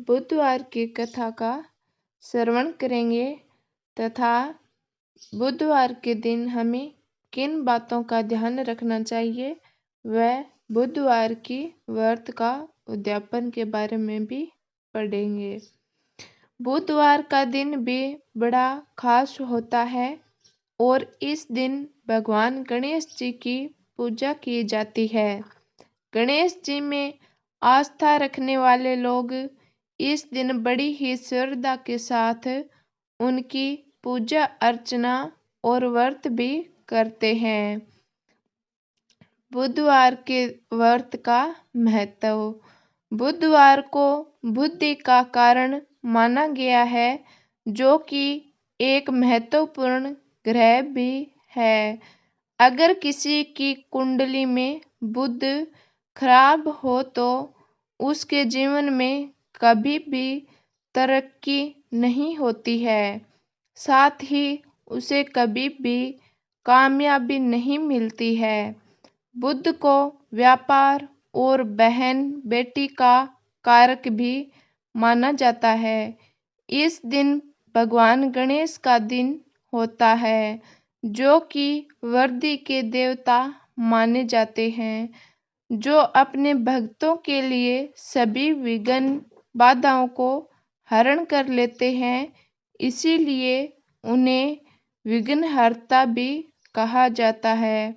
बुधवार की कथा का श्रवण करेंगे तथा बुधवार के दिन हमें किन बातों का ध्यान रखना चाहिए वह बुधवार की व्रत का उद्यापन के बारे में भी पढ़ेंगे। बुधवार का दिन भी बड़ा खास होता है और इस दिन भगवान गणेश जी की पूजा की जाती है। गणेश जी में आस्था रखने वाले लोग इस दिन बड़ी ही श्रद्धा के साथ उनकी पूजा अर्चना और व्रत भी करते हैं। बुधवार के व्रत का महत्व। बुधवार को बुद्धि का कारण माना गया है, जो कि एक महत्वपूर्ण ग्रह भी है। अगर किसी की कुंडली में बुध खराब हो तो उसके जीवन में कभी भी तरक्की नहीं होती है, साथ ही उसे कभी भी कामयाबी नहीं मिलती है। बुध को व्यापार और बहन बेटी का कारक भी माना जाता है। इस दिन भगवान गणेश का दिन होता है, जो कि वृद्धि के देवता माने जाते हैं, जो अपने भक्तों के लिए सभी विघ्न बाधाओं को हरण कर लेते हैं। इसीलिए उन्हें विघ्नहर्ता भी कहा जाता है।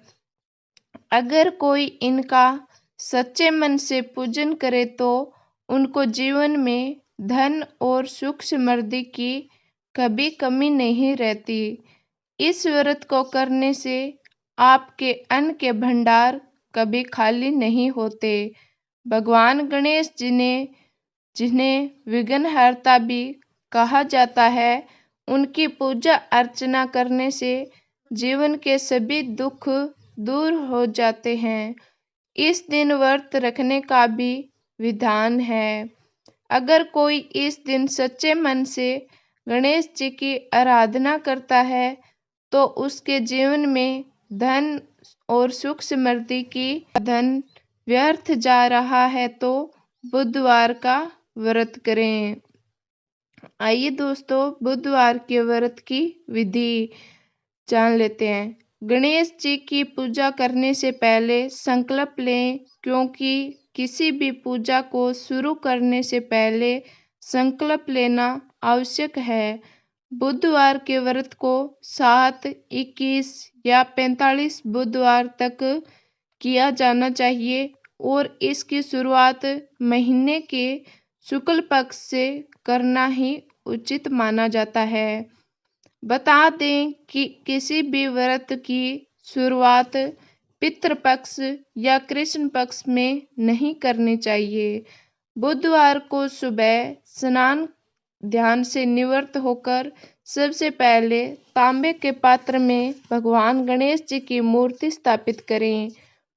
अगर कोई इनका सच्चे मन से पूजन करे तो उनको जीवन में धन और सुख समृद्धि की कभी कमी नहीं रहती। इस व्रत को करने से आपके अन्न के भंडार कभी खाली नहीं होते। भगवान गणेश जी ने जिन्हें विघ्नहर्ता भी कहा जाता है, उनकी पूजा अर्चना करने से जीवन के सभी दुख दूर हो जाते हैं। इस दिन व्रत रखने का भी विधान है। अगर कोई इस दिन सच्चे मन से गणेश जी की आराधना करता है तो उसके जीवन में धन और सुख समृद्धि की धन व्यर्थ जा रहा है तो बुधवार का व्रत करें। आइए दोस्तों, बुधवार के व्रत की विधि जान लेते हैं। गणेश जी की पूजा करने से पहले संकल्प लें, क्योंकि किसी भी पूजा को शुरू करने से पहले संकल्प लेना आवश्यक है। बुधवार के व्रत को 7, 21 या 45 बुधवार तक किया जाना चाहिए और इसकी शुरुआत महीने के शुक्ल पक्ष से करना ही उचित माना जाता है। बता दें कि किसी भी व्रत की शुरुआत पितृपक्ष या कृष्ण पक्ष में नहीं करनी चाहिए। बुधवार को सुबह स्नान ध्यान से निवृत्त होकर सबसे पहले तांबे के पात्र में भगवान गणेश जी की मूर्ति स्थापित करें।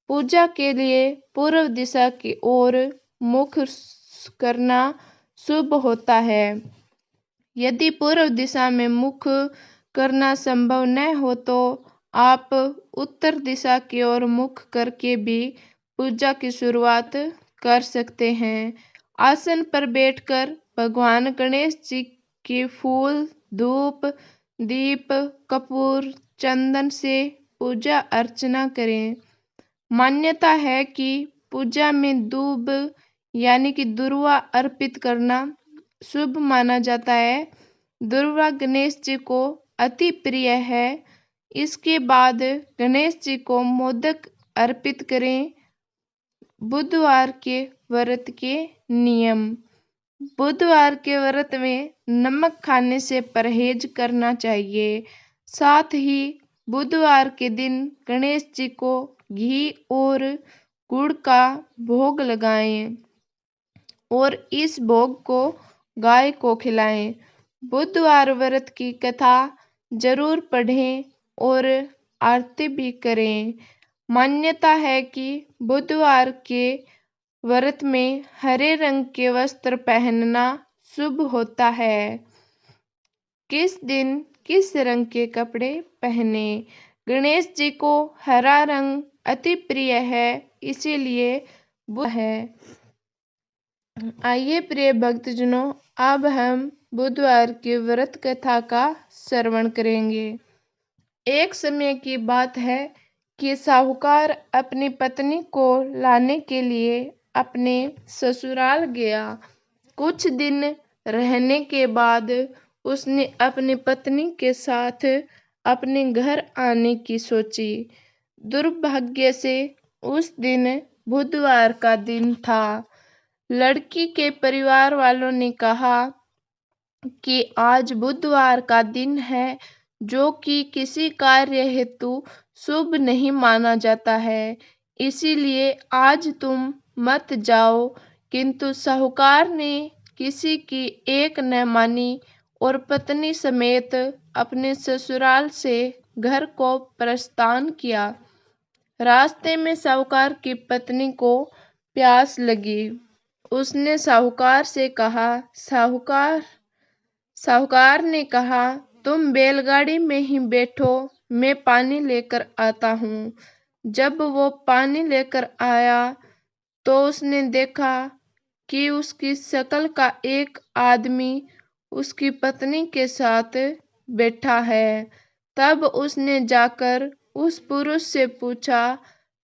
पूजा के लिए पूर्व दिशा की ओर मुख करना शुभ होता है। यदि पूर्व दिशा में मुख करना संभव न हो तो आप उत्तर दिशा की ओर मुख करके भी पूजा की शुरुआत कर सकते हैं। आसन पर बैठकर भगवान गणेश जी की फूल, धूप, दीप, कपूर, चंदन से पूजा अर्चना करें। मान्यता है कि पूजा में दूब यानी कि दुर्वा अर्पित करना शुभ माना जाता है। दुर्वा गणेश जी को अति प्रिय है। इसके बाद गणेश जी को मोदक अर्पित करें। बुधवार के व्रत के नियम। बुधवार के व्रत में नमक खाने से परहेज करना चाहिए। साथ ही बुधवार के दिन गणेश जी को घी और गुड़ का भोग लगाएं और इस भोग को गाय को खिलाएं। बुधवार व्रत की कथा जरूर पढ़ें और आरती भी करें। मान्यता है कि बुधवार के व्रत में हरे रंग के वस्त्र पहनना शुभ होता है। किस दिन किस रंग के कपड़े पहने? गणेश जी को हरा रंग अति प्रिय है, इसीलिए बुध है। आइए प्रिय भक्तजनों, अब हम बुधवार की व्रत कथा का श्रवण करेंगे। एक समय की बात है कि साहूकार अपनी पत्नी को लाने के लिए अपने ससुराल गया। कुछ दिन रहने के बाद उसने अपनी पत्नी के साथ अपने घर आने की सोची। दुर्भाग्य से उस दिन बुधवार का दिन था। लड़की के परिवार वालों ने कहा कि आज बुधवार का दिन है, जो कि किसी कार्य हेतु शुभ नहीं माना जाता है, इसीलिए आज तुम मत जाओ। किंतु साहूकार ने किसी की एक न मानी और पत्नी समेत अपने ससुराल से घर को प्रस्थान किया। रास्ते में साहूकार की पत्नी को प्यास लगी। उसने साहूकार से कहा, साहूकार ने कहा, तुम बैलगाड़ी में ही बैठो, मैं पानी लेकर आता हूँ। जब वो पानी लेकर आया तो उसने देखा कि उसकी शक्ल का एक आदमी उसकी पत्नी के साथ बैठा है। तब उसने जाकर उस पुरुष से पूछा,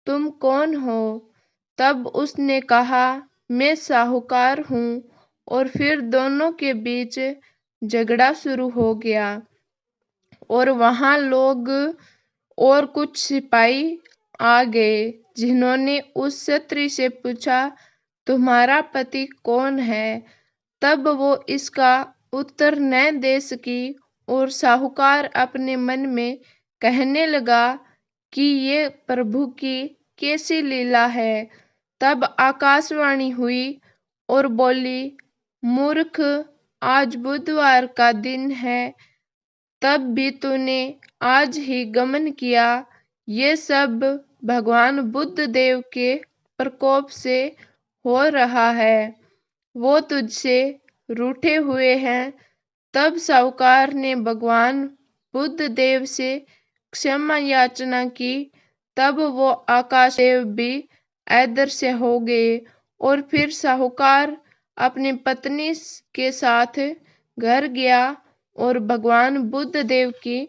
तुम कौन हो? तब उसने कहा, मैं साहूकार हूँ। और फिर दोनों के बीच झगड़ा शुरू हो गया और वहां लोग और कुछ सिपाही आ गए, जिन्होंने उस क्षत्रिय से पूछा, तुम्हारा पति कौन है? तब वो इसका उत्तर न दे सकी और साहूकार अपने मन में कहने लगा कि ये प्रभु की कैसी लीला है। तब आकाशवाणी हुई और बोली, मूर्ख, आज बुधवार का दिन है, तब भी तूने आज ही गमन किया। ये सब भगवान बुद्ध देव के प्रकोप से हो रहा है। वो तुझसे रूठे हुए हैं। तब साहूकार ने भगवान बुद्ध देव से क्षमा याचना की। तब वो आकाश देव भी अदृश्य हो गए और फिर साहूकार अपनी पत्नी के साथ घर गया और भगवान बुद्ध देव की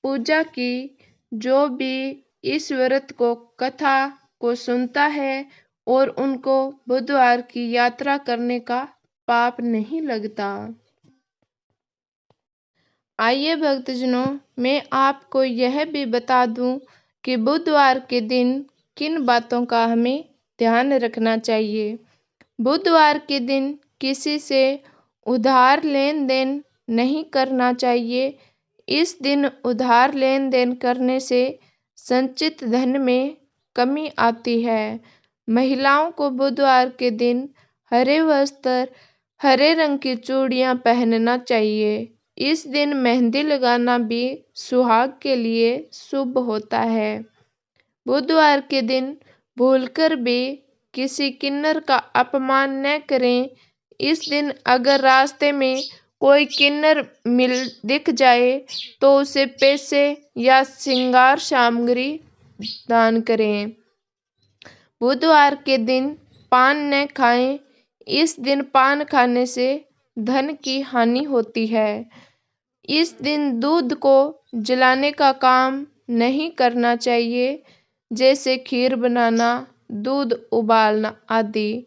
पूजा की। जो भी इस व्रत को कथा को सुनता है और उनको बुधवार की यात्रा करने का पाप नहीं लगता। आइए भक्तजनों, मैं आपको यह भी बता दूं कि बुधवार के दिन किन बातों का हमें ध्यान रखना चाहिए। बुधवार के दिन किसी से उधार लेन देन नहीं करना चाहिए। इस दिन उधार लेन देन करने से संचित धन में कमी आती है। महिलाओं को बुधवार के दिन हरे वस्त्र, हरे रंग की चूड़ियां पहनना चाहिए। इस दिन मेहंदी लगाना भी सुहाग के लिए शुभ होता है। बुधवार के दिन भूलकर भी किसी किन्नर का अपमान न करें। इस दिन अगर रास्ते में कोई किन्नर दिख जाए तो उसे पैसे या श्रृंगार सामग्री दान करें। बुधवार के दिन पान न खाएं। इस दिन पान खाने से धन की हानि होती है। इस दिन दूध को जलाने का काम नहीं करना चाहिए, जैसे खीर बनाना, दूध उबालना आदि।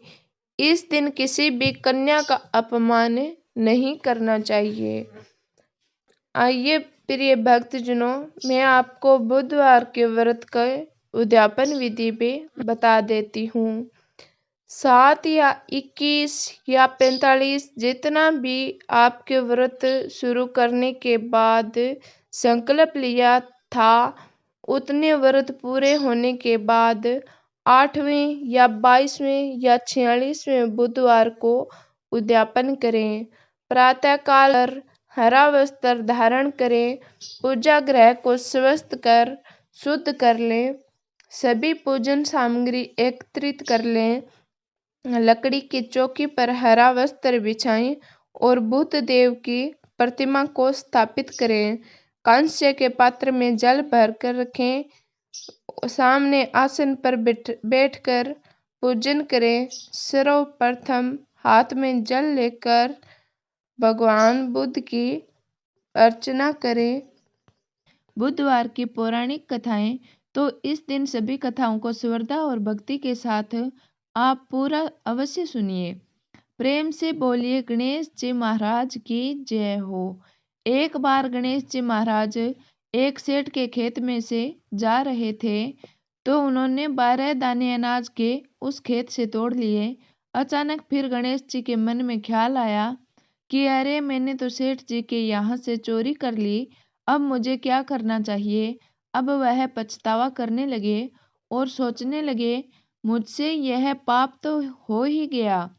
इस दिन किसी भी कन्या का अपमान नहीं करना चाहिए। आइए प्रिय भक्तजनों, मैं आपको बुधवार के व्रत का उद्यापन विधि भी बता देती हूँ। 7 या 21 या 45 जितना भी आपके व्रत शुरू करने के बाद संकल्प लिया था, उतने व्रत पूरे होने के बाद 8वें या 22वें या 46वें बुधवार को उद्यापन करें। प्रातःकाल पर हरा वस्त्र धारण करें। पूजा गृह को स्वस्थ कर शुद्ध कर लें। सभी पूजन सामग्री एकत्रित कर लें। लकड़ी की चौकी पर हरा वस्त्र बिछाएं और बुद्ध देव की प्रतिमा को स्थापित करें। कांस्य के पात्र में जल भरकर रखें। सामने आसन पर बैठकर पूजन करें। सर्वप्रथम हाथ में जल लेकर भगवान बुद्ध की अर्चना करें। बुधवार की पौराणिक कथाएं। तो इस दिन सभी कथाओं को श्रद्धा और भक्ति के साथ आप पूरा अवश्य सुनिए। प्रेम से बोलिए गणेश जी महाराज की जय हो। एक बार गणेश जी महाराज एक सेठ के खेत में से जा रहे थे, तो उन्होंने 12 दाने अनाज के उस खेत से तोड़ लिए। अचानक फिर गणेश जी के मन में ख्याल आया कि अरे, मैंने तो सेठ जी के यहाँ से चोरी कर ली, अब मुझे क्या करना चाहिए। अब वह पछतावा करने लगे और सोचने लगे, मुझसे यह पाप तो हो ही गया,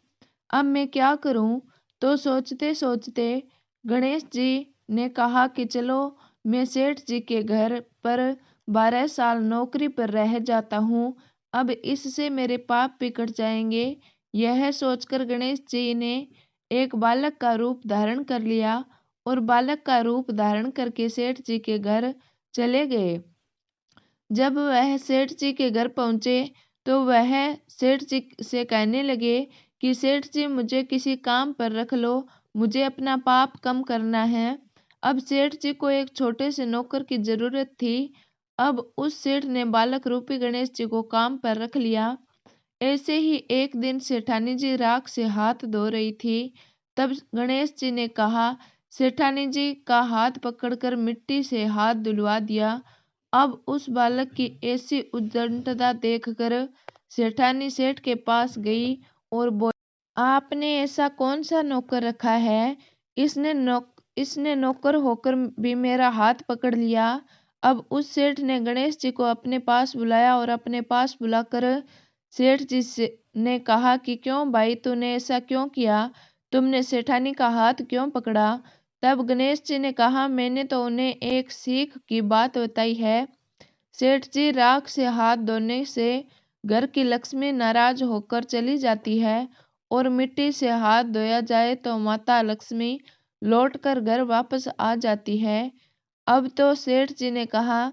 अब मैं क्या करूं। तो सोचते सोचते गणेश जी ने कहा कि चलो, मैं सेठ जी के घर पर 12 साल नौकरी पर रह जाता हूँ, अब इससे मेरे पाप भी कट जाएंगे। यह सोचकर गणेश जी ने एक बालक का रूप धारण कर लिया और बालक का रूप धारण करके सेठ जी के घर चले गए। जब वह सेठ जी के घर पहुंचे, तो वह सेठ जी से कहने लगे कि सेठ जी, मुझे किसी काम पर रख लो, मुझे अपना पाप कम करना है। अब सेठ जी को एक छोटे से नौकर की जरूरत थी। अब उस सेठ ने बालक रूपी गणेश जी को काम पर रख लिया। ऐसे ही एक दिन सेठानी जी राख से हाथ धो रही थी। तब गणेश जी ने कहा, सेठानी जी का हाथ पकड़कर मिट्टी से हाथ धुलवा दिया। अब उस बालक की ऐसी उद्दंडता देखकर सेठानी सेठ के पास गई और बोली, आपने ऐसा कौन सा नौकर रखा है, इसने नौकर होकर भी मेरा हाथ पकड़ लिया। अब उस सेठ ने गणेश जी को अपने पास बुलाया और अपने पास बुलाकर सेठ जी ने कहा कि क्यों भाई, तूने ऐसा क्यों किया, तुमने सेठानी का हाथ क्यों पकड़ा। तब गणेश जी ने कहा, मैंने तो उन्हें एक सीख की बात बताई है। सेठ जी, राख से हाथ धोने से घर की लक्ष्मी नाराज होकर चली जाती है और मिट्टी से हाथ धोया जाए तो माता लक्ष्मी लौटकर घर वापस आ जाती है। अब तो सेठ जी ने कहा,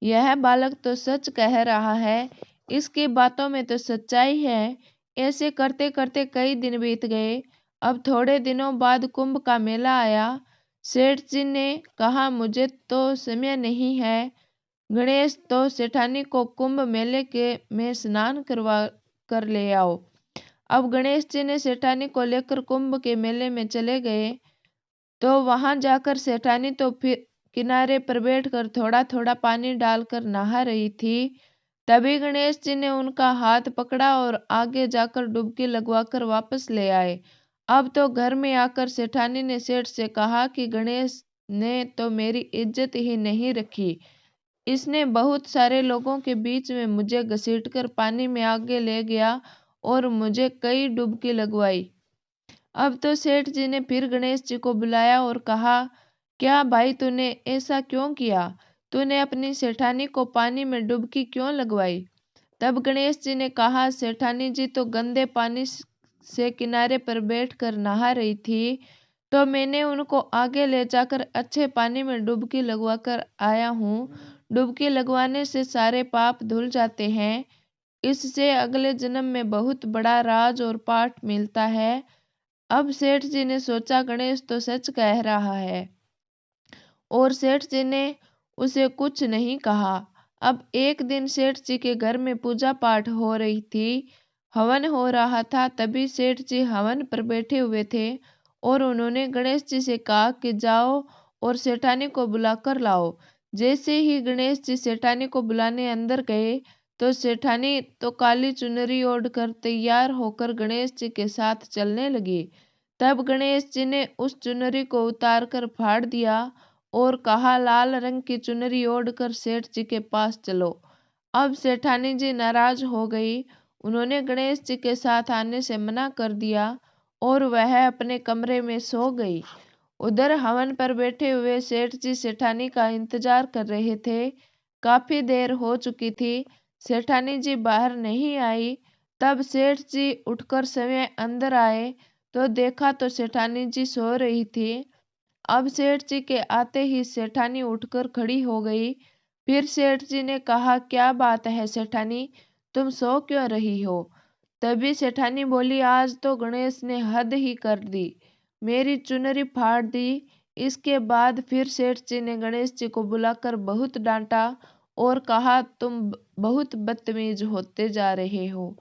यह बालक तो सच कह रहा है, इसकी बातों में तो सच्चाई है। ऐसे करते करते कई दिन बीत गए। अब थोड़े दिनों बाद कुंभ का मेला आया। सेठ जी ने कहा, मुझे तो समय नहीं है। गणेश, तो सेठानी को कुंभ मेले के में स्नान करवा कर ले आओ। अब गणेश जी ने सेठानी को लेकर कुंभ के मेले में चले गए। तो वहां जाकर सेठानी तो फिर किनारे पर बैठकर थोड़ा थोड़ा पानी डालकर नहा रही थी। तभी गणेश जी ने उनका हाथ पकड़ा और आगे जाकर डुबकी लगवाकर वापस ले आए। अब तो घर में आकर सेठानी ने सेठ से कहा कि गणेश ने तो मेरी इज्जत ही नहीं रखी, इसने बहुत सारे लोगों के बीच में मुझे घसीटकर पानी में आगे ले गया और मुझे कई डुबकी लगवाई। अब तो सेठ जी ने फिर गणेश जी को बुलाया और कहा, क्या भाई, तूने ऐसा क्यों किया, तूने अपनी सेठानी को पानी में डुबकी क्यों लगवाई। तब गणेश जी ने कहा, सेठानी जी तो गंदे पानी से किनारे पर बैठकर नहा रही थी, तो मैंने उनको आगे ले जाकर अच्छे पानी में डुबकी लगवा कर आया हूँ। डुबकी लगवाने से सारे पाप धुल जाते हैं, इससे अगले जन्म में बहुत बड़ा राज और पाठ मिलता है। अब सेठ जी ने सोचा, गणेश तो सच कह रहा है, और सेठ जी ने उसे कुछ नहीं कहा। अब एक दिन सेठ जी के घर में पूजा पाठ हो रही थी, हवन हो रहा था। तभी सेठ जी हवन पर बैठे हुए थे और उन्होंने गणेश जी से कहा कि जाओ और सेठानी को बुलाकर लाओ। जैसे ही गणेश जी सेठानी को बुलाने अंदर गए, तो सेठानी तो काली चुनरी ओढ़कर तैयार होकर गणेश जी के साथ चलने लगी। तब गणेश जी ने उस चुनरी को उतार कर फाड़ दिया और कहा, लाल रंग की चुनरी ओढ़कर सेठ जी के पास चलो। अब सेठानी जी नाराज हो गई। उन्होंने गणेश जी के साथ आने से मना कर दिया और वह अपने कमरे में सो गई। उधर हवन पर बैठे हुए सेठ जी सेठानी का इंतजार कर रहे थे। काफी देर हो चुकी थी, सेठानी जी बाहर नहीं आई। तब सेठ जी उठकर स्वयं अंदर आए, तो देखा तो सेठानी जी सो रही थी। अब सेठ जी के आते ही सेठानी उठकर खड़ी हो गई। फिर सेठ जी ने कहा, क्या बात है सेठानी, तुम सो क्यों रही हो। तभी सेठानी बोली, आज तो गणेश ने हद ही कर दी, मेरी चुनरी फाड़ दी। इसके बाद फिर सेठ जी ने गणेश जी को बुलाकर बहुत डांटा और कहा, तुम बहुत बदतमीज होते जा रहे हो,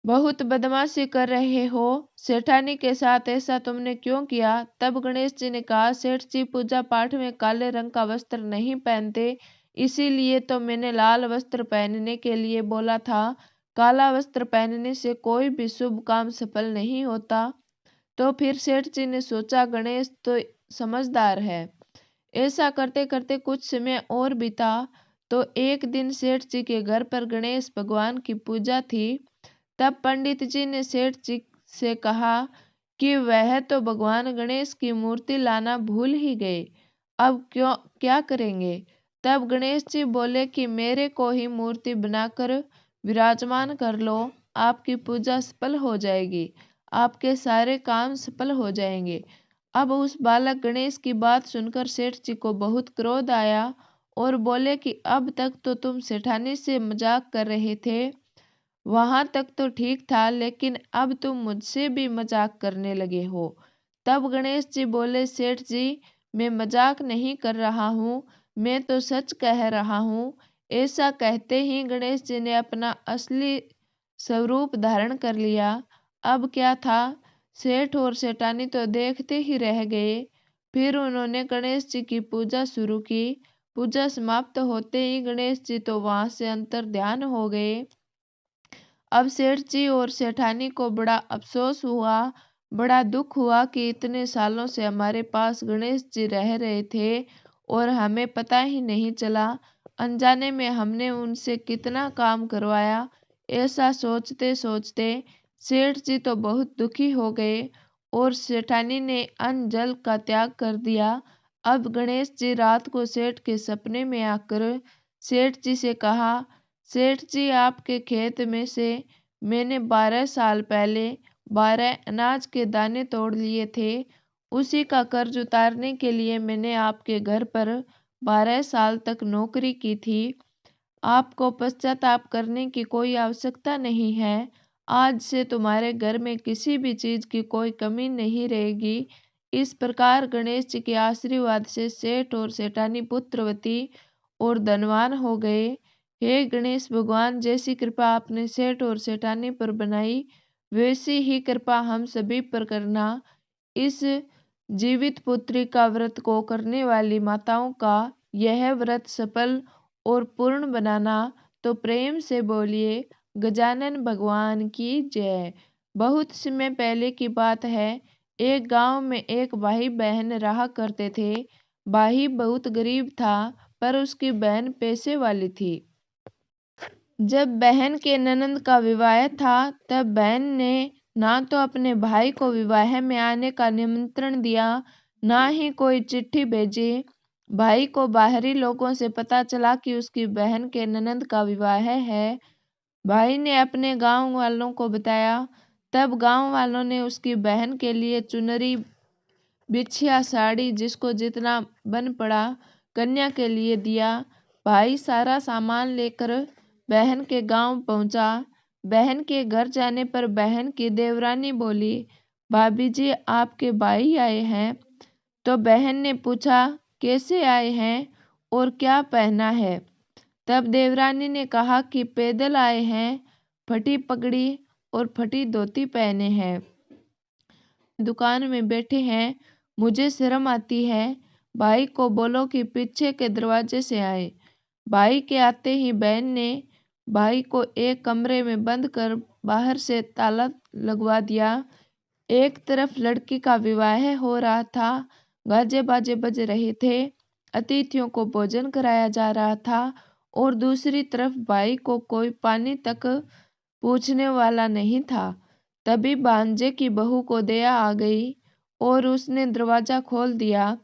बहुत बदमाशी कर रहे हो। सेठानी के साथ ऐसा तुमने क्यों किया? तब गणेश जी ने कहा, सेठ जी पूजा पाठ में काले रंग का वस्त्र नहीं पहनते, इसीलिए तो मैंने लाल वस्त्र पहनने के लिए बोला था। काला वस्त्र पहनने से कोई भी शुभ काम सफल नहीं होता। तो फिर सेठ जी ने सोचा, गणेश तो समझदार है। ऐसा करते करते कुछ समय और बीता। तो एक दिन सेठ जी के घर पर गणेश भगवान की पूजा थी। तब पंडित जी ने सेठ जी से कहा कि वह तो भगवान गणेश की मूर्ति लाना भूल ही गए, अब क्यों क्या करेंगे? तब गणेश जी बोले कि मेरे को ही मूर्ति बनाकर विराजमान कर लो, आपकी पूजा सफल हो जाएगी, आपके सारे काम सफल हो जाएंगे। अब उस बालक गणेश की बात सुनकर सेठ जी को बहुत क्रोध आया और बोले कि अब तक तो तुम सेठानी से मजाक कर रहे थे, वहां तक तो ठीक था, लेकिन अब तुम मुझसे भी मजाक करने लगे हो। तब गणेश जी बोले, सेठ जी मैं मजाक नहीं कर रहा हूँ, मैं तो सच कह रहा हूँ। ऐसा कहते ही गणेश जी ने अपना असली स्वरूप धारण कर लिया। अब क्या था, सेठ और सेठानी तो देखते ही रह गए। फिर उन्होंने गणेश जी की पूजा शुरू की। पूजा समाप्त होते ही गणेश जी तो वहां से अंतर ध्यान हो गए। अब सेठ जी और सेठानी को बड़ा अफसोस हुआ, बड़ा दुख हुआ कि इतने सालों से हमारे पास गणेश जी रह रहे थे और हमें पता ही नहीं चला। अनजाने में हमने उनसे कितना काम करवाया। ऐसा सोचते सोचते सेठ जी तो बहुत दुखी हो गए और सेठानी ने अन्न जल का त्याग कर दिया। अब गणेश जी रात को सेठ के सपने में आकर सेठ जी से कहा, सेठ जी आपके खेत में से मैंने 12 साल पहले 12 अनाज के दाने तोड़ लिए थे। उसी का कर्ज उतारने के लिए मैंने आपके घर पर 12 साल तक नौकरी की थी। आपको पश्चाताप करने की कोई आवश्यकता नहीं है। आज से तुम्हारे घर में किसी भी चीज की कोई कमी नहीं रहेगी। इस प्रकार गणेश जी के आशीर्वाद से सेठ और सेठानी पुत्रवती और धनवान हो गए। हे गणेश भगवान, जैसी कृपा आपने सेठ और सेठानी पर बनाई, वैसी ही कृपा हम सभी पर करना। इस जीवित पुत्री का व्रत को करने वाली माताओं का यह व्रत सफल और पूर्ण बनाना। तो प्रेम से बोलिए, गजानन भगवान की जय। बहुत समय पहले की बात है, एक गांव में एक भाई बहन रहा करते थे। भाई बहुत गरीब था, पर उसकी बहन पैसे वाली थी। जब बहन के ननंद का विवाह था, तब बहन ने ना तो अपने भाई को विवाह में आने का निमंत्रण दिया, ना ही कोई चिट्ठी भेजी। भाई को बाहरी लोगों से पता चला कि उसकी बहन के ननंद का विवाह है। भाई ने अपने गांव वालों को बताया। तब गांव वालों ने उसकी बहन के लिए चुनरी, बिछिया, साड़ी, जिसको जितना बन पड़ा, कन्या के लिए दिया। भाई सारा सामान लेकर बहन के गांव पहुंचा। बहन के घर जाने पर बहन की देवरानी बोली, भाभी जी आपके भाई आए हैं। तो बहन ने पूछा, कैसे आए हैं और क्या पहना है? तब देवरानी ने कहा कि पैदल आए हैं, फटी पगड़ी और फटी धोती पहने हैं, दुकान में बैठे हैं, मुझे शर्म आती है। भाई को बोलो कि पीछे के दरवाजे से आए। भाई के आते ही बहन ने भाई को एक कमरे में बंद कर बाहर से ताला लगवा दिया। एक तरफ लड़की का विवाह हो रहा था, गाजे बाजे बज रहे थे, अतिथियों को भोजन कराया जा रहा था, और दूसरी तरफ भाई को कोई पानी तक पूछने वाला नहीं था। तभी भांजे की बहू को दया आ गई और उसने दरवाजा खोल दिया।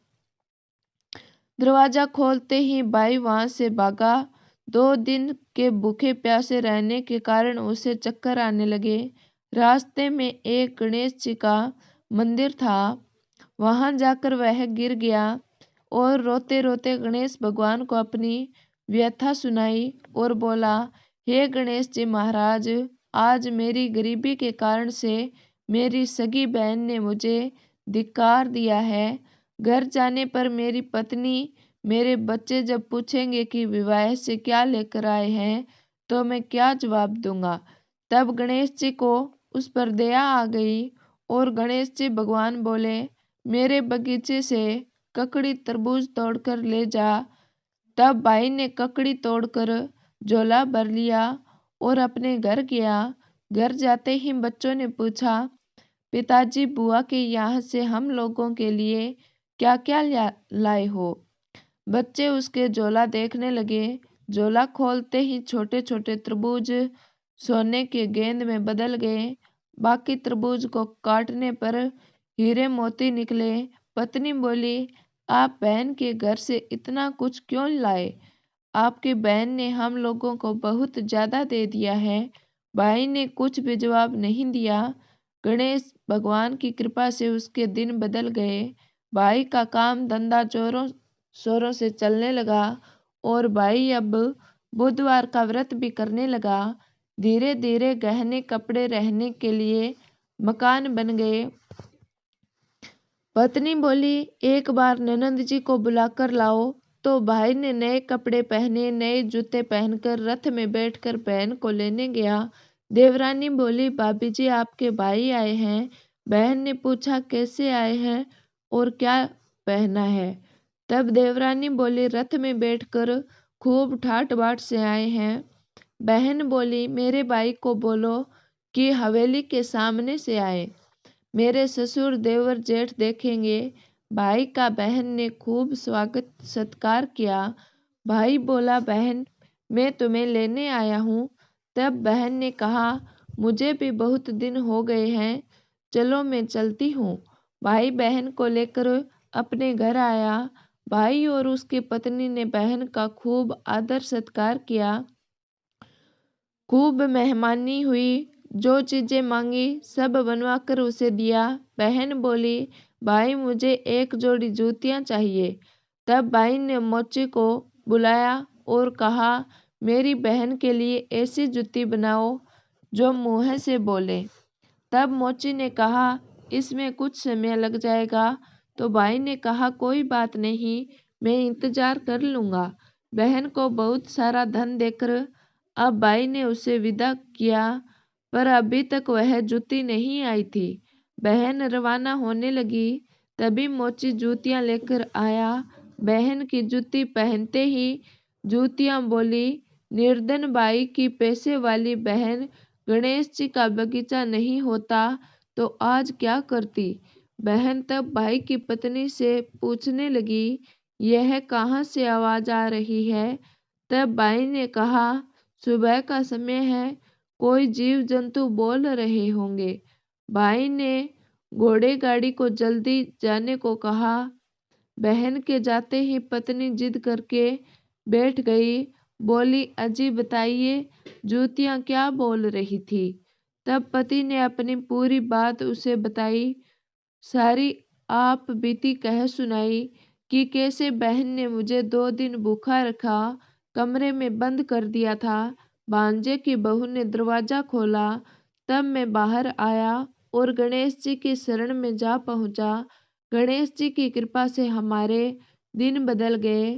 दरवाजा खोलते ही भाई वहां से भागा। 2 दिन के भूखे प्यासे रहने के कारण उसे चक्कर आने लगे। रास्ते में एक गणेश जी का मंदिर था, वहां जाकर वह गिर गया और रोते रोते गणेश भगवान को अपनी व्यथा सुनाई और बोला, हे गणेश जी महाराज, आज मेरी गरीबी के कारण से मेरी सगी बहन ने मुझे धिक्कार दिया है। घर जाने पर मेरी पत्नी, मेरे बच्चे जब पूछेंगे कि विवाह से क्या लेकर आए हैं, तो मैं क्या जवाब दूंगा। तब गणेश जी को उस पर दया आ गई और गणेश जी भगवान बोले, मेरे बगीचे से ककड़ी तरबूज तोड़कर ले जा। तब भाई ने ककड़ी तोड़कर झोला भर लिया और अपने घर गया। घर जाते ही बच्चों ने पूछा, पिताजी बुआ के यहाँ से हम लोगों के लिए क्या क्या लाए हो। बच्चे उसके झोला देखने लगे। झोला खोलते ही छोटे छोटे तरबूज सोने के गेंद में बदल गए। बाकी तरबूज को काटने पर हीरे मोती निकले। पत्नी बोली, आप बहन के घर से इतना कुछ क्यों लाए? आपकी बहन ने हम लोगों को बहुत ज्यादा दे दिया है। भाई ने कुछ भी जवाब नहीं दिया। गणेश भगवान की कृपा से उसके दिन बदल गए। भाई का काम धंधा जोरों शोरों से चलने लगा और भाई अब बुधवार का व्रत भी करने लगा। धीरे धीरे गहने कपड़े रहने के लिए मकान बन गए। पत्नी बोली, एक बार ननंद जी को बुलाकर लाओ। तो भाई ने नए कपड़े पहने, नए जूते पहनकर रथ में बैठकर बहन को लेने गया। देवरानी बोली, भाभी जी आपके भाई आए हैं। बहन ने पूछा, कैसे आए हैं और क्या पहना है? तब देवरानी बोली, रथ में बैठकर खूब ठाट बाट से आए हैं। बहन बोली, मेरे भाई को बोलो कि हवेली के सामने से आए, मेरे ससुर देवर जेठ देखेंगे। भाई का बहन ने खूब स्वागत सत्कार किया। भाई बोला, बहन मैं तुम्हें लेने आया हूँ। तब बहन ने कहा, मुझे भी बहुत दिन हो गए हैं, चलो मैं चलती हूँ। भाई बहन को लेकर अपने घर आया। भाई और उसकी पत्नी ने बहन का खूब आदर सत्कार किया। खूब मेहमानी हुई। जो चीजें मांगी सब बनवा कर उसे दिया। बहन बोली, भाई मुझे एक जोड़ी जूतियां चाहिए। तब भाई ने मोची को बुलाया और कहा, मेरी बहन के लिए ऐसी जूती बनाओ जो मुँह से बोले। तब मोची ने कहा, इसमें कुछ समय लग जाएगा। तो भाई ने कहा, कोई बात नहीं, मैं इंतजार कर लूंगा। बहन को बहुत सारा धन देकर अब भाई ने उसे विदा किया, पर अभी तक वह जूती नहीं आई थी। बहन रवाना होने लगी, तभी मोची जूतियां लेकर आया। बहन की जूती पहनते ही जूतियां बोली, निर्धन भाई की पैसे वाली बहन, गणेश जी का बगीचा नहीं होता तो आज क्या करती। बहन तब भाई की पत्नी से पूछने लगी, यह कहाँ से आवाज आ रही है? तब भाई ने कहा, सुबह का समय है, कोई जीव जंतु बोल रहे होंगे। भाई ने घोड़े गाड़ी को जल्दी जाने को कहा। बहन के जाते ही पत्नी जिद करके बैठ गई। बोली, अजी बताइए, जूतियां क्या बोल रही थी? तब पति ने अपनी पूरी बात उसे बताई। सारी आप बीती कह सुनाई कि कैसे बहन ने मुझे 2 दिन भूखा रखा, कमरे में बंद कर दिया था। भांजे की बहू ने दरवाजा खोला, तब मैं बाहर आया और गणेश जी की शरण में जा पहुंचा। गणेश जी की कृपा से हमारे दिन बदल गए।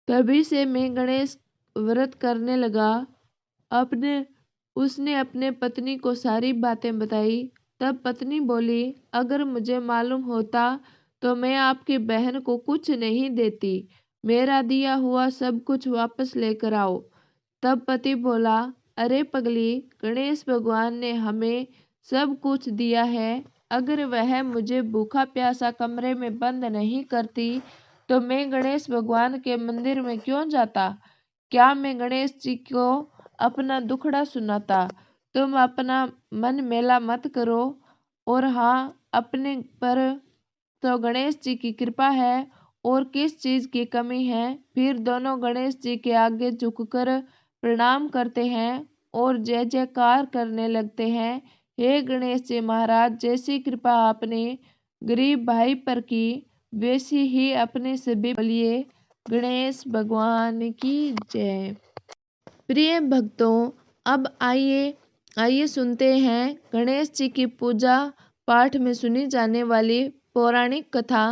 तभी से मैं गणेश व्रत करने लगा। अपने उसने अपने पत्नी को सारी बातें बताई। तब पत्नी बोली, अगर मुझे मालूम होता तो मैं आपकी बहन को कुछ नहीं देती। मेरा दिया हुआ सब कुछ वापस लेकर आओ। तब पति बोला, अरे पगली, गणेश भगवान ने हमें सब कुछ दिया है। अगर वह मुझे भूखा प्यासा कमरे में बंद नहीं करती तो मैं गणेश भगवान के मंदिर में क्यों जाता? क्या मैं गणेश जी को अपना दुखड़ा सुनाता? तुम अपना मन मेला मत करो। और हाँ, अपने पर तो गणेश जी की कृपा है और किस चीज की कमी है। फिर दोनों गणेश जी के आगे झुककर प्रणाम करते हैं और जय जयकार करने लगते हैं। हे गणेश जी महाराज, जैसी कृपा आपने गरीब भाई पर की, वैसी ही अपने सभी लिए। गणेश भगवान की जय। प्रिय भक्तों, अब आइए आइए सुनते हैं गणेश जी की पूजा पाठ में सुनी जाने वाली पौराणिक कथा।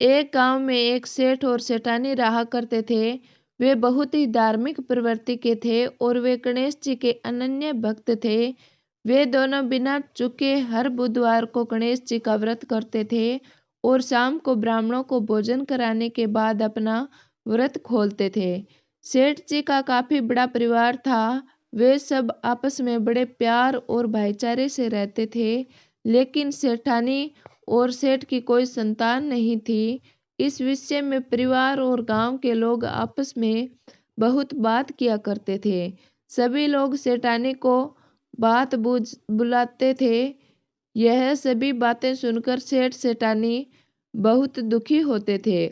एक गांव में एक सेठ और सेठानी रहा करते थे। वे बहुत ही धार्मिक प्रवृत्ति के थे और वे गणेश जी के अनन्य भक्त थे। वे दोनों बिना चूके हर बुधवार को गणेश जी का व्रत करते थे और शाम को ब्राह्मणों को भोजन कराने के बाद अपना व्रत खोलते थे। सेठ जी का काफी बड़ा परिवार था। वे सब आपस में बड़े प्यार और भाईचारे से रहते थे। लेकिन सेठानी और सेठ की कोई संतान नहीं थी। इस विषय में परिवार और गांव के लोग आपस में बहुत बात किया करते थे। सभी लोग सेठानी को बात बुलाते थे। यह सभी बातें सुनकर सेठ सेठानी बहुत दुखी होते थे।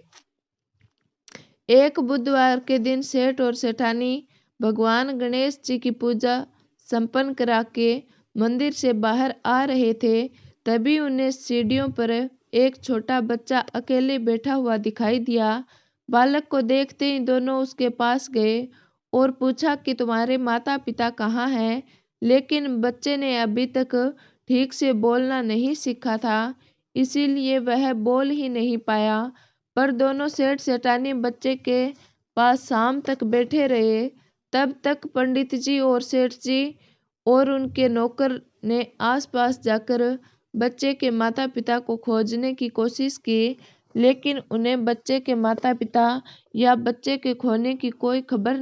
एक बुधवार के दिन सेठ और सेठानी भगवान गणेश जी की पूजा संपन्न करा के मंदिर से बाहर आ रहे थे। तभी उन्हें सीढ़ियों पर एक छोटा बच्चा अकेले बैठा हुआ दिखाई दिया। बालक को देखते ही दोनों उसके पास गए और पूछा कि तुम्हारे माता पिता कहाँ हैं। लेकिन बच्चे ने अभी तक ठीक से बोलना नहीं सीखा था, इसीलिए वह बोल ही नहीं पाया। पर दोनों सेठ सेठानी बच्चे के पास शाम तक बैठे रहे। तब तक पंडित जी और सेठ जी और उनके नौकर ने आसपास जाकर बच्चे के माता पिता को खोजने की कोशिश की, लेकिन उन्हें बच्चे के माता पिता या बच्चे के खोने की कोई खबर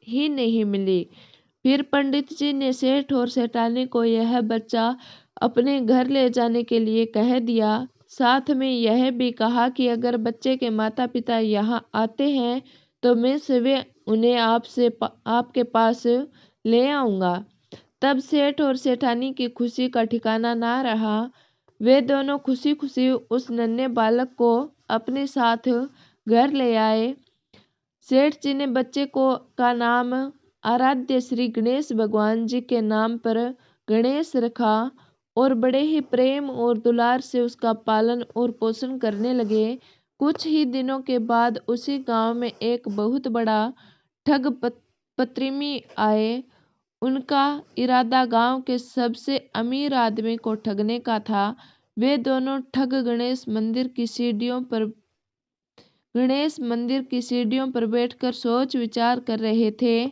ही नहीं मिली। फिर पंडित जी ने सेठ और सेठानी को यह बच्चा अपने घर ले जाने के लिए कह दिया। साथ में यह भी कहा कि अगर बच्चे के माता पिता यहाँ आते हैं तो मैं सवेरे उन्हें आपके पास ले आऊँगा। तब सेठ और सेठानी की खुशी का ठिकाना ना रहा। वे दोनों खुशी खुशी उस नन्हे बालक को अपने साथ घर ले आए। सेठ जी ने बच्चे का नाम आराध्य श्री गणेश भगवान जी के नाम पर गणेश रखा और बड़े ही प्रेम और दुलार से उसका पालन और पोषण करने लगे। कुछ ही दिनों के बाद उसी गांव में एक बहुत बड़ा ठग पत्रिमी आए। उनका इरादा गांव के सबसे अमीर आदमी को ठगने का था। वे दोनों ठग गणेश मंदिर की सीढ़ियों पर बैठकर सोच विचार कर रहे थे।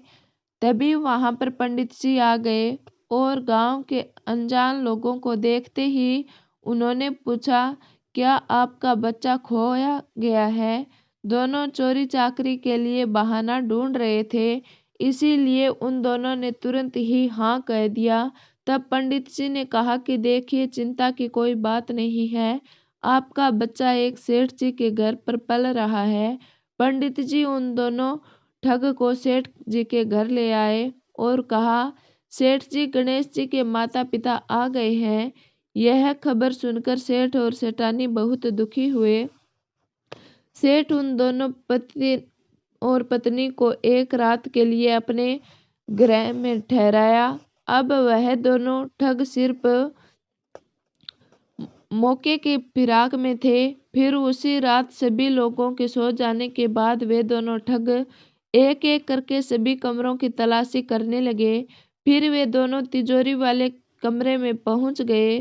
तभी वहां पर पंडित जी आ गए और गांव के अनजान लोगों को देखते ही उन्होंने पूछा, क्या आपका बच्चा खोया गया है? दोनों चोरी चाकरी के लिए बहाना ढूंढ रहे थे, इसीलिए उन दोनों ने तुरंत ही हाँ कह दिया। तब पंडित जी ने कहा कि देखिए, चिंता की कोई बात नहीं है। आपका बच्चा एक सेठ जी के घर पर पल रहा है। पंडित जी उन दोनों ठग को सेठ जी के घर ले आए और कहा, सेठ जी, गणेश जी के माता पिता आ गए हैं। यह खबर सुनकर सेठ और सेठानी बहुत दुखी हुए। सेठ उन दोनों पति और पत्नी को एक रात के लिए अपने गृह में ठहराया। अब वह दोनों ठग सिर्फ मौके की फिराक में थे। फिर उसी रात सभी लोगों के सो जाने के बाद वे दोनों ठग एक एक करके सभी कमरों की तलाशी करने लगे। फिर वे दोनों तिजोरी वाले कमरे में पहुंच गए।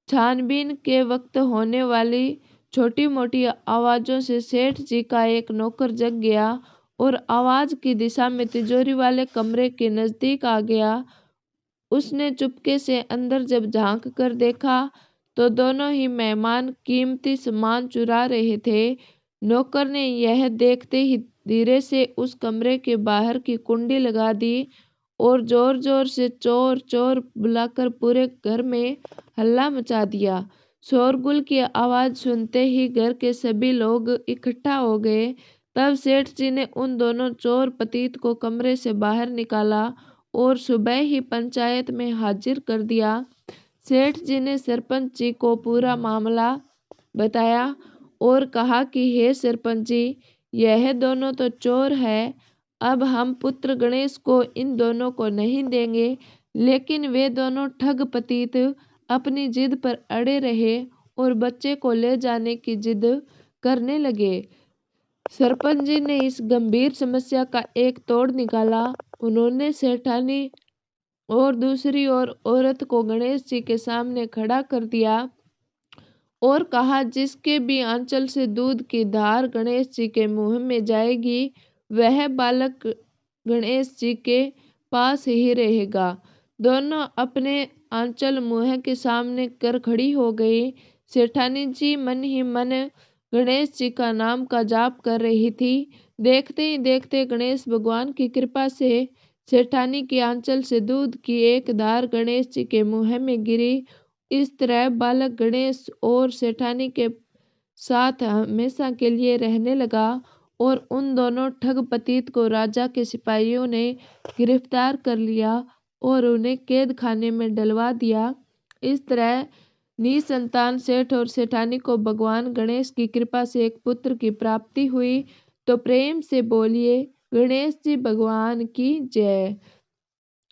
छानबीन के वक्त होने वाली छोटी मोटी आवाजों से सेठ जी का एक नौकर जग गया और आवाज की दिशा में तिजोरी वाले कमरे के नजदीक आ गया। उसने चुपके से अंदर जब झांक कर देखा तो दोनों ही मेहमान कीमती सामान चुरा रहे थे। नौकर ने यह देखते ही धीरे से उस कमरे के बाहर की कुंडी लगा दी और जोर जोर से चोर चोर बुलाकर पूरे घर में हल्ला मचा दिया। शोरगुल की आवाज सुनते ही घर के सभी लोग इकट्ठा हो गए। तब सेठ जी ने उन दोनों चोर पतीत को कमरे से बाहर निकाला और सुबह ही पंचायत में हाजिर कर दिया। सेठ जी ने सरपंच जी को पूरा मामला बताया और कहा कि हे सरपंच जी, यह दोनों तो चोर है। अब हम पुत्र गणेश को इन दोनों को नहीं देंगे। लेकिन वे दोनों ठग पतीत अपनी जिद पर अड़े रहे और बच्चे को ले जाने की जिद करने लगे। सरपंच जी ने इस गंभीर समस्या का एक तोड़ निकाला। उन्होंने सेठानी और दूसरी ओर औरत को गणेश जी के सामने खड़ा कर दिया और कहा, जिसके भी आंचल से दूध की धार गणेश जी के मुंह में जाएगी वह बालक गणेश जी के पास ही रहेगा। दोनों अपने आंचल मुंह के सामने कर खड़ी हो गई। सेठानी जी मन ही मन गणेश जी का नाम का जाप कर रही थी। देखते ही देखते गणेश भगवान की कृपा से सेठानी की आंचल से दूध की एक धार गणेश जी के मुंह में गिरी। इस तरह बालक गणेश और सेठानी के साथ हमेशा के लिए रहने लगा और उन दोनों ठग पतित को राजा के सिपाहियों ने गिरफ्तार कर लिया और उन्हें कैद खाने में डलवा दिया। इस तरह निसंतान सेठ और सेठानी को भगवान गणेश की कृपा से एक पुत्र की प्राप्ति हुई। तो प्रेम से बोलिए गणेश जी भगवान की जय।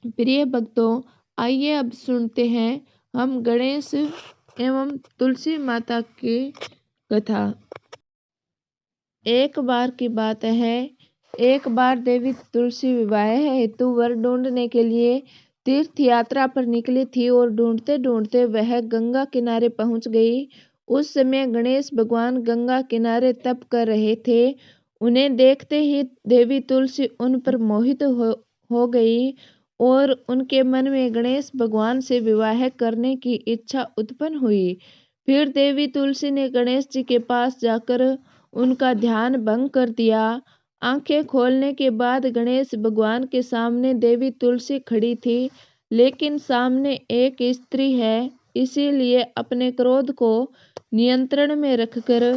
प्रिय भक्तों, आइए अब सुनते हैं हम गणेश एवं तुलसी माता की कथा। एक बार की बात है, एक बार देवी तुलसी विवाह हेतु वर ढूंढने के लिए तीर्थ यात्रा पर निकली थी और ढूंढते ढूंढते वह गंगा किनारे पहुंच गई। उस समय गणेश भगवान गंगा किनारे तप कर रहे थे। उन्हें देखते ही देवी तुलसी उन पर मोहित हो गई और उनके मन में गणेश भगवान से विवाह करने की इच्छा उत्पन्न हुई। फिर देवी तुलसी ने गणेश जी के पास जाकर उनका ध्यान भंग कर दिया। आंखें खोलने के बाद गणेश भगवान के सामने देवी तुलसी खड़ी थी, लेकिन सामने एक स्त्री है, इसीलिए अपने क्रोध को नियंत्रण में रखकर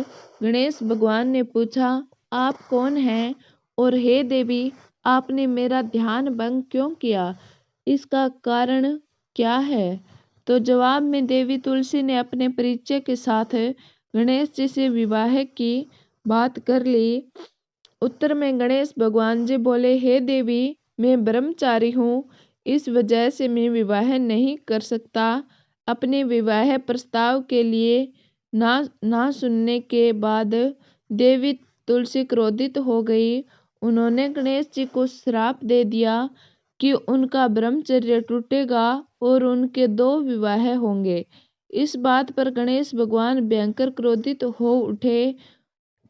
गणेश भगवान ने पूछा, आप कौन हैं और हे देवी, आपने मेरा ध्यान भंग क्यों किया? इसका कारण क्या है? तो जवाब में देवी तुलसी ने अपने परिचय के साथ गणेश जी से विवाह की बात कर ली। उत्तर में गणेश भगवान जी बोले, हे देवी, मैं ब्रह्मचारी हूँ, इस वजह से मैं विवाह नहीं कर सकता। अपने विवाह प्रस्ताव के लिए ना सुनने के बाद देवी तुलसी क्रोधित हो गई। उन्होंने गणेश जी को श्राप दे दिया कि उनका ब्रह्मचर्य टूटेगा और उनके 2 विवाह होंगे। इस बात पर गणेश भगवान भयंकर क्रोधित हो उठे,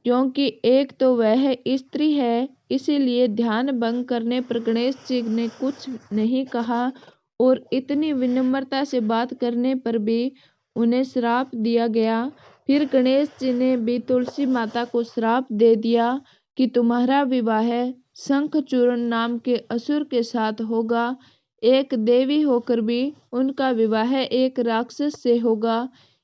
क्योंकि एक तो वह स्त्री है, इसीलिए ध्यान भंग करने पर गणेश जी ने कुछ नहीं कहा और इतनी विनम्रता से बात करने पर भी उन्हें श्राप दिया गया। फिर गणेश जी ने भी तुलसी माता को श्राप दे दिया कि तुम्हारा विवाह शंखचूर्ण नाम के असुर के साथ होगा। एक देवी होकर भी उनका विवाह एक राक्षस से होगा।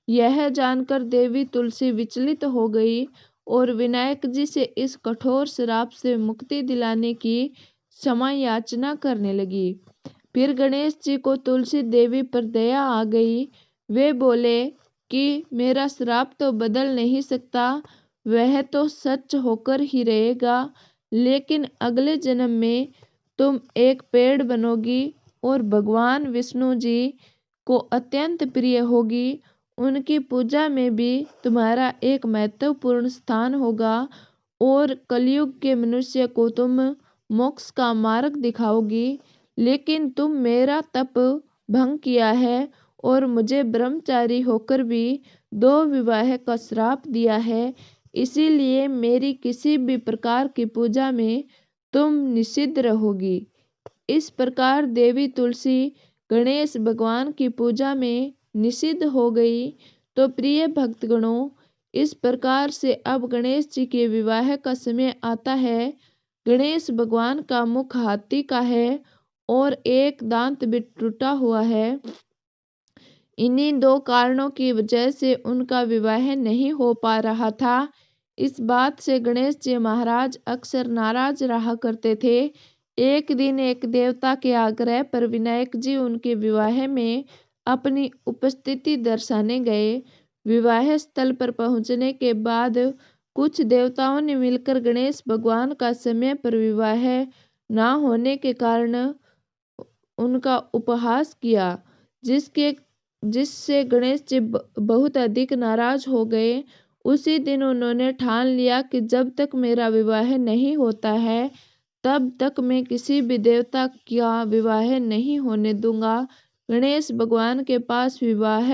यह जानकर देवी तुलसी विचलित हो गई और विनायक जी से इस कठोर श्राप से मुक्ति दिलाने की क्षमा याचना करने लगी। फिर गणेश जी को तुलसी देवी पर दया आ गई। वे बोले कि मेरा श्राप तो बदल नहीं सकता, वह तो सच होकर ही रहेगा, लेकिन अगले जन्म में तुम एक पेड़ बनोगी और भगवान विष्णु जी को अत्यंत प्रिय होगी। उनकी पूजा में भी तुम्हारा एक महत्वपूर्ण स्थान होगा और कलयुग के मनुष्य को तुम मोक्ष का मार्ग दिखाओगी। लेकिन तुम मेरा तप भंग किया है और मुझे ब्रह्मचारी होकर भी 2 विवाह का श्राप दिया है, इसीलिए मेरी किसी भी प्रकार की पूजा में तुम निषिद्ध रहोगी। इस प्रकार देवी तुलसी गणेश भगवान की पूजा में निषिद्ध हो गई। तो प्रिय भक्तगणों, इस प्रकार से अब गणेश जी के विवाह का समय आता है। गणेश भगवान का मुख हाथी का है और एक दांत भी टूटा हुआ है। इन्हीं 2 कारणों की वजह से उनका विवाह नहीं हो पा रहा था। इस बात से गणेश जी महाराज अक्सर नाराज रहा करते थे। एक दिन एक देवता के आग्रह पर विनायक जी उनके विवाह में अपनी उपस्थिति दर्शाने गए। विवाह स्थल पर पहुंचने के बाद कुछ देवताओं ने मिलकर गणेश भगवान का समय पर विवाह न होने के कारण उनका उपहास किया, जिससे गणेश जी बहुत अधिक नाराज हो गए। उसी दिन उन्होंने ठान लिया कि जब तक मेरा विवाह नहीं होता है तब तक मैं किसी भी देवता का विवाह नहीं होने दूंगा। गणेश भगवान के पास विवाह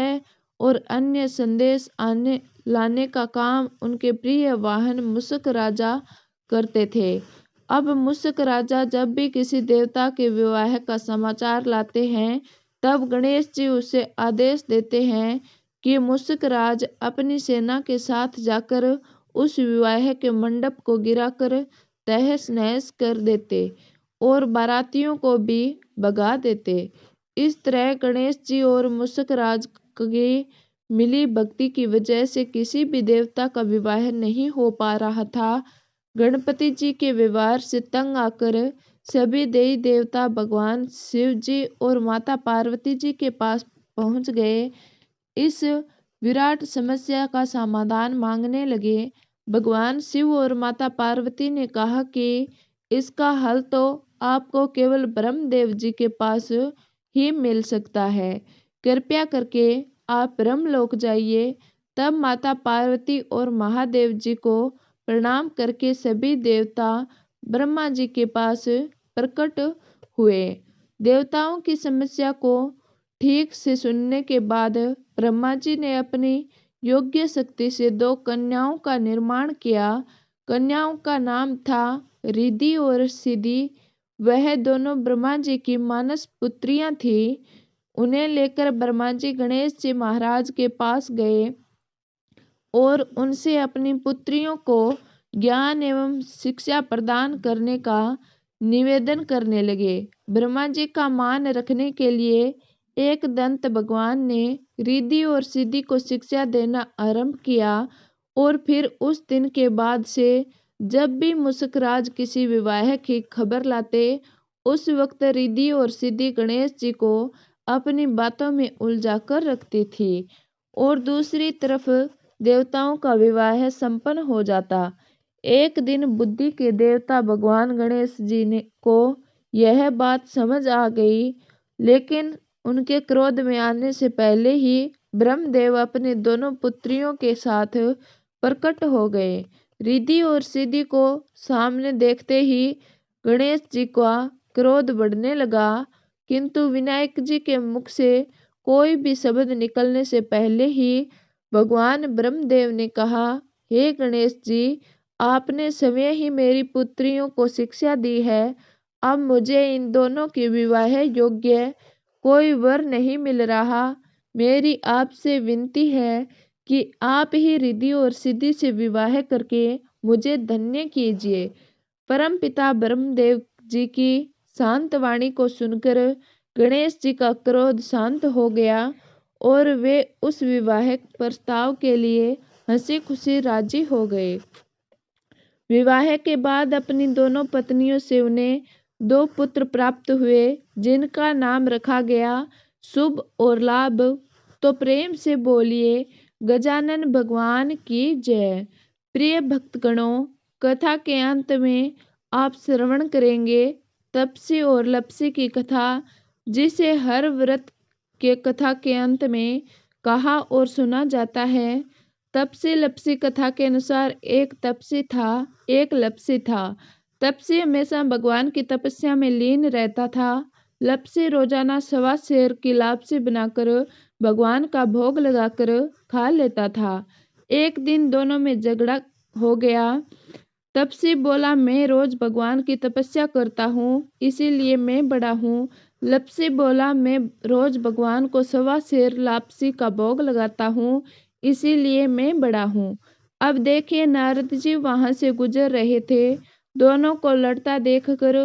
और अन्य संदेश आने लाने का काम उनके प्रिय वाहन मूषक राजा करते थे। अब मूषक राजा जब भी किसी देवता के विवाह का समाचार लाते हैं, तब गणेश जी उसे आदेश देते हैं कि मूषक राज अपनी सेना के साथ जाकर उस विवाह के मंडप को गिराकर तहस नहस कर देते और बारातियों को भी भगा देते। इस तरह गणेश जी और मूषक राज की मिली भक्ति की वजह से किसी भी देवता का विवाह नहीं हो पा रहा था। गणपति जी के व्यवहार से तंग आकर सभी देवी देवता भगवान शिव जी और माता पार्वती जी के पास पहुंच गए। इस विराट समस्या का समाधान मांगने लगे। भगवान शिव और माता पार्वती ने कहा कि इसका हल तो आपको केवल ब्रह्मदेव जी के पास ही मिल सकता है। कृपया करके आप ब्रह्मलोक जाइए। तब माता पार्वती और महादेव जी को प्रणाम करके सभी देवता ब्रह्मा जी के पास प्रकट हुए। देवताओं की समस्या को ठीक से सुनने के बाद ब्रह्मा जी ने अपनी योग्य शक्ति से 2 कन्याओं का निर्माण किया। कन्याओं का नाम था रिद्धि और सिद्धि। वह दोनों ब्रह्मा जी की मानस पुत्रियां थी। उन्हें लेकर ब्रह्मा जी गणेश जी महाराज के पास गए और उनसे अपनी पुत्रियों को ज्ञान एवं शिक्षा प्रदान करने का निवेदन करने लगे। ब्रह्मा जी का मान रखने के लिए एक दंत भगवान ने रिद्धि और सिद्धि को शिक्षा देना आरंभ किया और फिर उस दिन के बाद से जब भी मूषकराज किसी विवाह की खबर लाते, उस वक्त रिद्धि और सिद्धि गणेश जी को अपनी बातों में उलझा कर रखती थी और दूसरी तरफ देवताओं का विवाह संपन्न हो जाता। एक दिन बुद्धि के देवता भगवान गणेश जी ने को यह बात समझ आ गई, लेकिन उनके क्रोध में आने से पहले ही ब्रह्मदेव अपनी दोनों पुत्रियों के साथ प्रकट हो गए। रिद्धि और सिद्धि को सामने देखते ही गणेश जी का क्रोध बढ़ने लगा, किंतु विनायक जी के मुख से कोई भी शब्द निकलने से पहले ही भगवान ब्रह्मदेव ने कहा, हे गणेश जी, आपने स्वयं ही मेरी पुत्रियों को शिक्षा दी है। अब मुझे इन दोनों के विवाह योग्य कोई वर नहीं मिल रहा। मेरी आपसे विनती है कि आप ही रिद्धि और सिद्धि से विवाह करके मुझे धन्य कीजिए। परमपिता ब्रह्मदेव जी की शांत वाणी को सुनकर गणेश जी का क्रोध शांत हो गया और वे उस विवाह प्रस्ताव के लिए हंसी खुशी राजी हो गए। विवाह के बाद अपनी दोनों पत्नियों से उन्हें 2 पुत्र प्राप्त हुए, जिनका नाम रखा गया शुभ और लाभ। तो प्रेम से बोलिए गजानन भगवान की जय। प्रिय भक्तगणों, कथा के अंत में आप श्रवण करेंगे तपसी और लपसी की कथा, जिसे हर व्रत के कथा के अंत में कहा और सुना जाता है। तपसी लपसी कथा के अनुसार एक तपसी था, एक लपसी था। तपसी हमेशा भगवान की तपस्या में लीन रहता था। लपसी रोजाना 1.25 सेर की लापसी बनाकर भगवान का भोग लगाकर खा लेता था। एक दिन दोनों में झगड़ा हो गया। तपसी बोला, मैं रोज भगवान की तपस्या करता हूँ, इसीलिए मैं बड़ा हूँ। लपसी बोला, मैं रोज भगवान को 1.25 सेर लापसी का भोग लगाता हूँ, इसीलिए मैं बड़ा हूँ। अब देखिए, नारद जी वहां से गुजर रहे थे। दोनों को लड़ता देखकर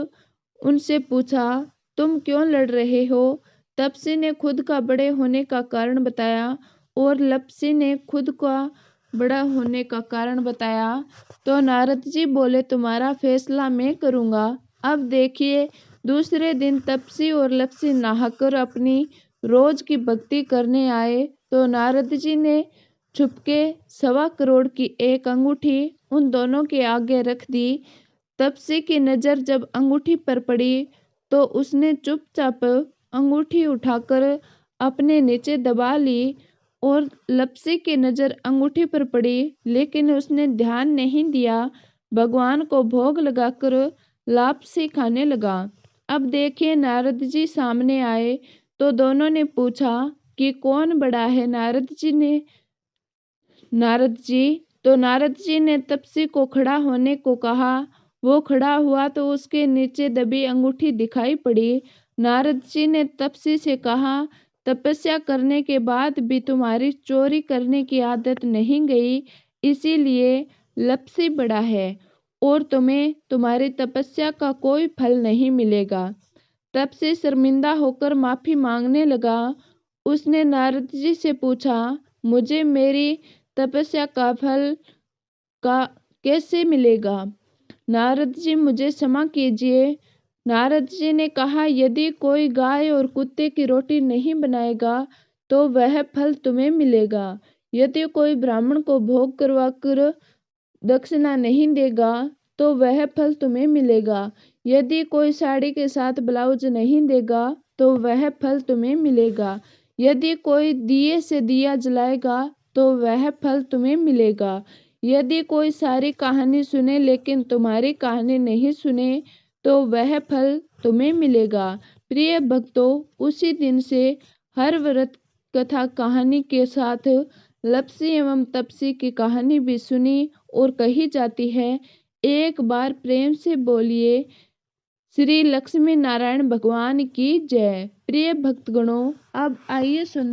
उनसे पूछा, तुम क्यों लड़ रहे हो? तपसी ने खुद का बड़े होने का कारण बताया और लपसी ने खुद का बड़ा होने का कारण बताया। तो नारद जी बोले, तुम्हारा फैसला मैं करूंगा। अब देखिए, दूसरे दिन तपसी और लपसी नहाकर अपनी रोज की भक्ति करने आए तो नारद जी ने छुपके 1.25 करोड़ की एक अंगूठी उन दोनों के आगे रख दी। तपसी की नजर जब अंगूठी पर पड़ी तो उसने चुपचाप अंगूठी उठाकर अपने नीचे दबा ली और लपसी की नजर अंगूठी पर पड़ी, लेकिन उसने ध्यान नहीं दिया। भगवान को भोग लगाकर लापसी खाने लगा। अब देखिए नारद जी सामने आए तो दोनों ने पूछा कि कौन बड़ा है। नारद जी ने तपसी को खड़ा होने को कहा। वो खड़ा हुआ तो उसके नीचे दबी अंगूठी दिखाई पड़ी। नारद जी ने तपसी से कहा, तपस्या करने के बाद भी तुम्हारी चोरी करने की आदत नहीं गई, इसीलिए लपसी बड़ा है और तुम्हें तुम्हारी तपस्या का कोई फल नहीं मिलेगा। तपसी शर्मिंदा होकर माफी मांगने लगा। उसने नारद जी से पूछा, मुझे मेरी तपस्या का फल का कैसे मिलेगा? नारद जी मुझे क्षमा कीजिए। नारद जी ने कहा, यदि कोई गाय और कुत्ते की रोटी नहीं बनाएगा तो वह फल तुम्हें मिलेगा। यदि कोई ब्राह्मण को भोग करवाकर दक्षिणा नहीं देगा तो वह फल तुम्हें मिलेगा। यदि कोई साड़ी के साथ ब्लाउज नहीं देगा तो वह फल तुम्हें मिलेगा। यदि कोई दिए से दिया जलाएगा तो वह फल तुम्हें मिलेगा। यदि कोई सारी कहानी सुने लेकिन तुम्हारी कहानी नहीं सुने तो वह फल तुम्हें मिलेगा। प्रिय भक्तों, उसी दिन से हर व्रत कथा कहानी के साथ लपसी एवं तपसी की कहानी भी सुनी और कही जाती है। एक बार प्रेम से बोलिए, श्री लक्ष्मी नारायण भगवान की जय। प्रिय भक्तगणों, अब आइए सुन